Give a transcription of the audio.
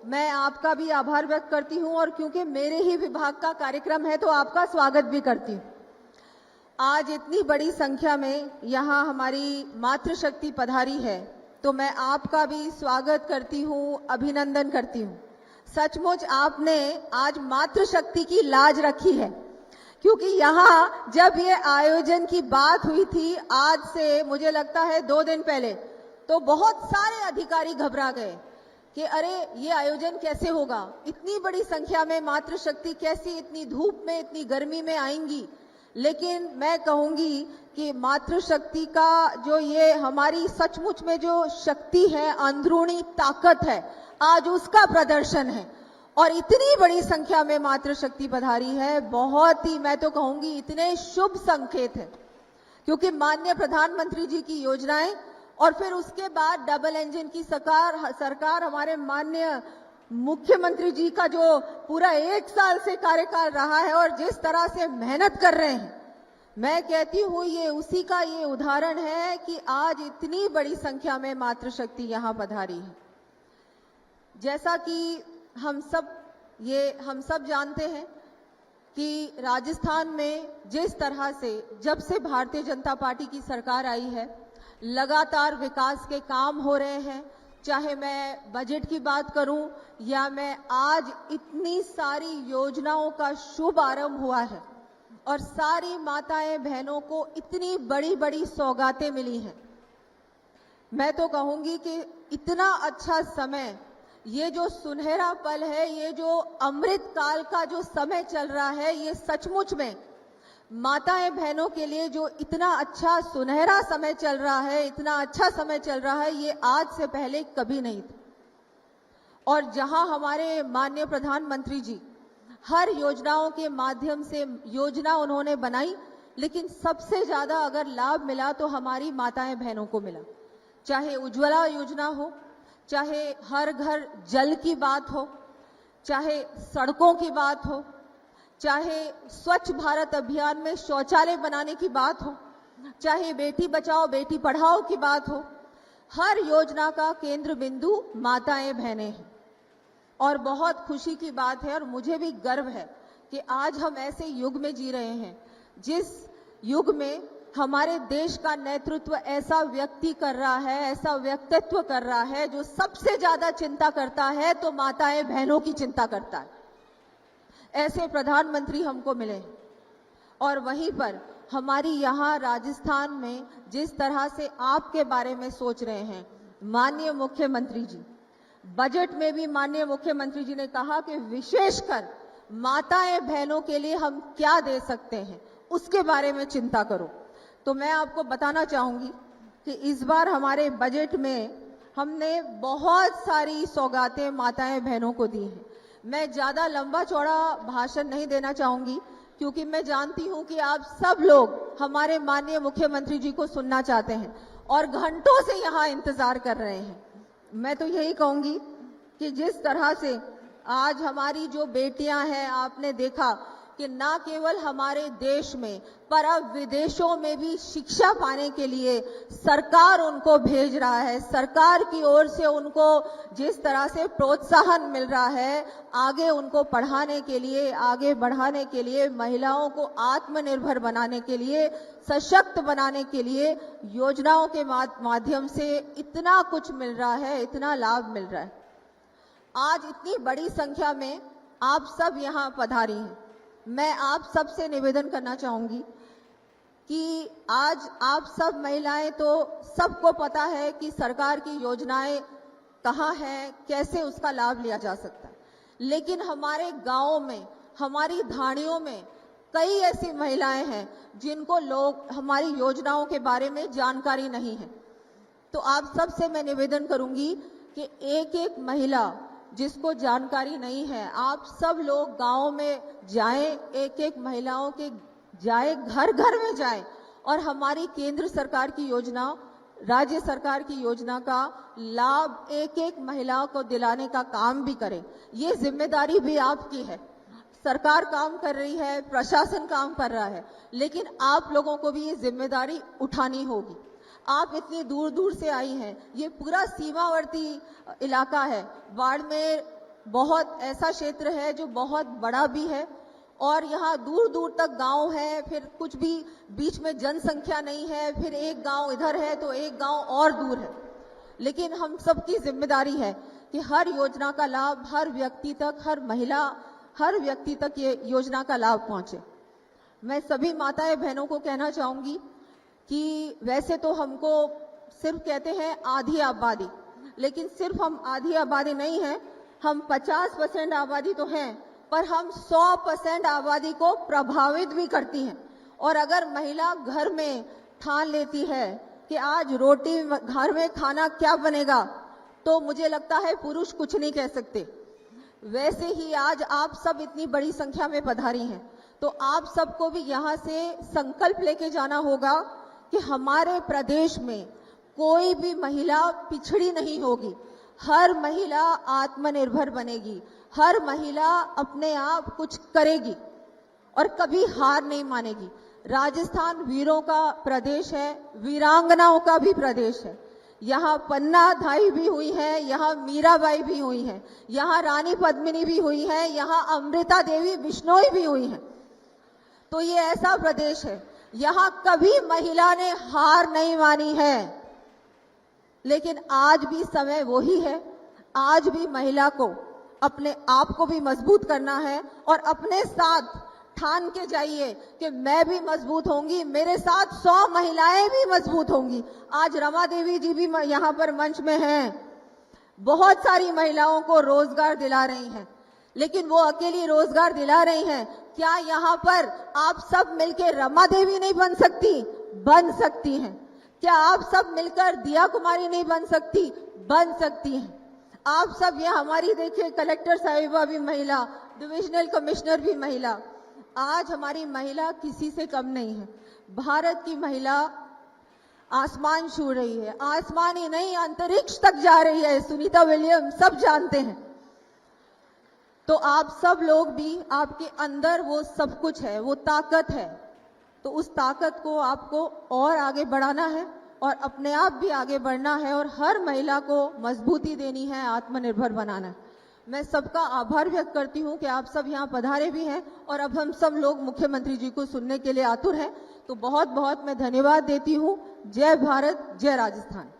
मैं आपका भी आभार व्यक्त करती हूं और क्योंकि मेरे ही विभाग का कार्यक्रम है तो आपका स्वागत भी करती हूं। आज इतनी बड़ी संख्या में यहां हमारी मातृशक्ति पधारी है तो मैं आपका भी स्वागत करती हूं, अभिनंदन करती हूं। सचमुच आपने आज मातृशक्ति की लाज रखी है, क्योंकि यहाँ जब ये आयोजन की बात हुई थी आज से मुझे लगता है 2 दिन पहले, तो बहुत सारे अधिकारी घबरा गए कि अरे ये आयोजन कैसे होगा, इतनी बड़ी संख्या में मातृशक्ति कैसी इतनी धूप में इतनी गर्मी में आएंगी। लेकिन मैं कहूंगी कि मातृशक्ति का जो ये हमारी सचमुच में जो शक्ति है, अंदरूनी ताकत है, आज उसका प्रदर्शन है और इतनी बड़ी संख्या में मातृशक्ति पधारी है। बहुत ही मैं तो कहूंगी इतने शुभ संकेत है, क्योंकि माननीय प्रधानमंत्री जी की योजनाएं और फिर उसके बाद डबल इंजन की सरकार हमारे माननीय मुख्यमंत्री जी का जो पूरा 1 साल से कार्यकाल रहा है और जिस तरह से मेहनत कर रहे हैं, मैं कहती हूं ये उसी का ये उदाहरण है कि आज इतनी बड़ी संख्या में मातृशक्ति यहां पधारी है। जैसा कि हम सब जानते हैं कि राजस्थान में जिस तरह से जब से भारतीय जनता पार्टी की सरकार आई है लगातार विकास के काम हो रहे हैं। चाहे मैं बजट की बात करूं या मैं आज इतनी सारी योजनाओं का शुभ आरंभ हुआ है और सारी माताएं बहनों को इतनी बड़ी बड़ी सौगातें मिली हैं। मैं तो कहूंगी कि इतना अच्छा समय, ये जो सुनहरा पल है, ये जो अमृत काल का जो समय चल रहा है, ये सचमुच में माताएं बहनों के लिए जो इतना अच्छा सुनहरा समय चल रहा है, इतना अच्छा समय चल रहा है, ये आज से पहले कभी नहीं था। और जहां हमारे माननीय प्रधानमंत्री जी हर योजनाओं के माध्यम से योजना उन्होंने बनाई, लेकिन सबसे ज्यादा अगर लाभ मिला तो हमारी माताएं बहनों को मिला। चाहे उज्ज्वला योजना हो, चाहे हर घर जल की बात हो, चाहे सड़कों की बात हो, चाहे स्वच्छ भारत अभियान में शौचालय बनाने की बात हो, चाहे बेटी बचाओ बेटी पढ़ाओ की बात हो, हर योजना का केंद्र बिंदु माताएं बहनें हैं। और बहुत खुशी की बात है और मुझे भी गर्व है कि आज हम ऐसे युग में जी रहे हैं जिस युग में हमारे देश का नेतृत्व ऐसा व्यक्ति कर रहा है, ऐसा व्यक्तित्व कर रहा है जो सबसे ज्यादा चिंता करता है तो माताएं बहनों की चिंता करता है। ऐसे प्रधानमंत्री हमको मिले और वहीं पर हमारी यहाँ राजस्थान में जिस तरह से आपके बारे में सोच रहे हैं माननीय मुख्यमंत्री जी, बजट में भी माननीय मुख्यमंत्री जी ने कहा कि विशेषकर माताएं बहनों के लिए हम क्या दे सकते हैं उसके बारे में चिंता करो। तो मैं आपको बताना चाहूंगी कि इस बार हमारे बजट में हमने बहुत सारी सौगातें माताएं बहनों को दी हैं। मैं ज्यादा लंबा चौड़ा भाषण नहीं देना चाहूंगी, क्योंकि मैं जानती हूं कि आप सब लोग हमारे माननीय मुख्यमंत्री जी को सुनना चाहते हैं और घंटों से यहां इंतजार कर रहे हैं। मैं तो यही कहूंगी कि जिस तरह से आज हमारी जो बेटियां हैं, आपने देखा कि ना केवल हमारे देश में पर अब विदेशों में भी शिक्षा पाने के लिए सरकार उनको भेज रहा है। सरकार की ओर से उनको जिस तरह से प्रोत्साहन मिल रहा है आगे उनको पढ़ाने के लिए, आगे बढ़ाने के लिए, महिलाओं को आत्मनिर्भर बनाने के लिए, सशक्त बनाने के लिए योजनाओं के माध्यम से इतना कुछ मिल रहा है, इतना लाभ मिल रहा है। आज इतनी बड़ी संख्या में आप सब यहाँ पधारी हैं। मैं आप सब से निवेदन करना चाहूंगी कि आज आप सब महिलाएं, तो सबको पता है कि सरकार की योजनाएं कहाँ हैं, कैसे उसका लाभ लिया जा सकता है, लेकिन हमारे गांवों में, हमारी धाड़ियों में कई ऐसी महिलाएं हैं जिनको लोग हमारी योजनाओं के बारे में जानकारी नहीं है। तो आप सब से मैं निवेदन करूंगी कि एक एक महिला जिसको जानकारी नहीं है, आप सब लोग गांव में जाएं, एक एक महिलाओं के जाएं, घर घर में जाएं और हमारी केंद्र सरकार की योजना, राज्य सरकार की योजना का लाभ एक एक महिला को दिलाने का काम भी करें। ये जिम्मेदारी भी आपकी है। सरकार काम कर रही है, प्रशासन काम कर रहा है, लेकिन आप लोगों को भी ये जिम्मेदारी उठानी होगी। आप इतनी दूर दूर से आई हैं, ये पूरा सीमावर्ती इलाका है, बाड़मेर बहुत ऐसा क्षेत्र है जो बहुत बड़ा भी है और यहाँ दूर दूर तक गांव है, फिर कुछ भी बीच में जनसंख्या नहीं है, फिर एक गांव इधर है तो एक गांव और दूर है। लेकिन हम सबकी जिम्मेदारी है कि हर योजना का लाभ हर व्यक्ति तक, हर महिला, हर व्यक्ति तक ये योजना का लाभ पहुंचे। मैं सभी माताएं बहनों को कहना चाहूंगी कि वैसे तो हमको सिर्फ कहते हैं आधी आबादी, लेकिन सिर्फ हम आधी आबादी नहीं है, हम 50% आबादी तो हैं, पर हम 100% आबादी को प्रभावित भी करती हैं। और अगर महिला घर में ठान लेती है कि आज रोटी घर में खाना क्या बनेगा, तो मुझे लगता है पुरुष कुछ नहीं कह सकते। वैसे ही आज आप सब इतनी बड़ी संख्या में पधारी हैं, तो आप सबको भी यहाँ से संकल्प लेके जाना होगा कि हमारे प्रदेश में कोई भी महिला पिछड़ी नहीं होगी, हर महिला आत्मनिर्भर बनेगी, हर महिला अपने आप कुछ करेगी और कभी हार नहीं मानेगी। राजस्थान वीरों का प्रदेश है, वीरांगनाओं का भी प्रदेश है। यहाँ पन्ना धाई भी हुई है, यहाँ मीराबाई भी हुई है, यहाँ रानी पद्मिनी भी हुई है, यहाँ अमृता देवी बिश्नोई भी हुई है। तो ये ऐसा प्रदेश है, यहाँ कभी महिला ने हार नहीं मानी है। लेकिन आज भी समय वही है, आज भी महिला को अपने आप को भी मजबूत करना है और अपने साथ ठान के जाइए कि मैं भी मजबूत होंगी, मेरे साथ 100 महिलाएं भी मजबूत होंगी। आज रमा देवी जी भी यहाँ पर मंच में हैं, बहुत सारी महिलाओं को रोजगार दिला रही हैं, लेकिन वो अकेली रोजगार दिला रही हैं। क्या यहाँ पर आप सब मिलकर रमा देवी नहीं बन सकती? बन सकती हैं। क्या आप सब मिलकर दिया कुमारी नहीं बन सकती? बन सकती हैं। आप सब ये हमारी देखिए कलेक्टर साहिबा भी महिला, डिविजनल कमिश्नर भी महिला। आज हमारी महिला किसी से कम नहीं है। भारत की महिला आसमान छू रही है, आसमान ही नहीं अंतरिक्ष तक जा रही है। सुनीता विलियम्स सब जानते हैं। तो आप सब लोग भी, आपके अंदर वो सब कुछ है, वो ताकत है, तो उस ताकत को आपको और आगे बढ़ाना है और अपने आप भी आगे बढ़ना है और हर महिला को मजबूती देनी है, आत्मनिर्भर बनाना है। मैं सबका आभार व्यक्त करती हूं कि आप सब यहाँ पधारे भी हैं और अब हम सब लोग मुख्यमंत्री जी को सुनने के लिए आतुर हैं। तो बहुत बहुत मैं धन्यवाद देती हूं। जय भारत, जय राजस्थान।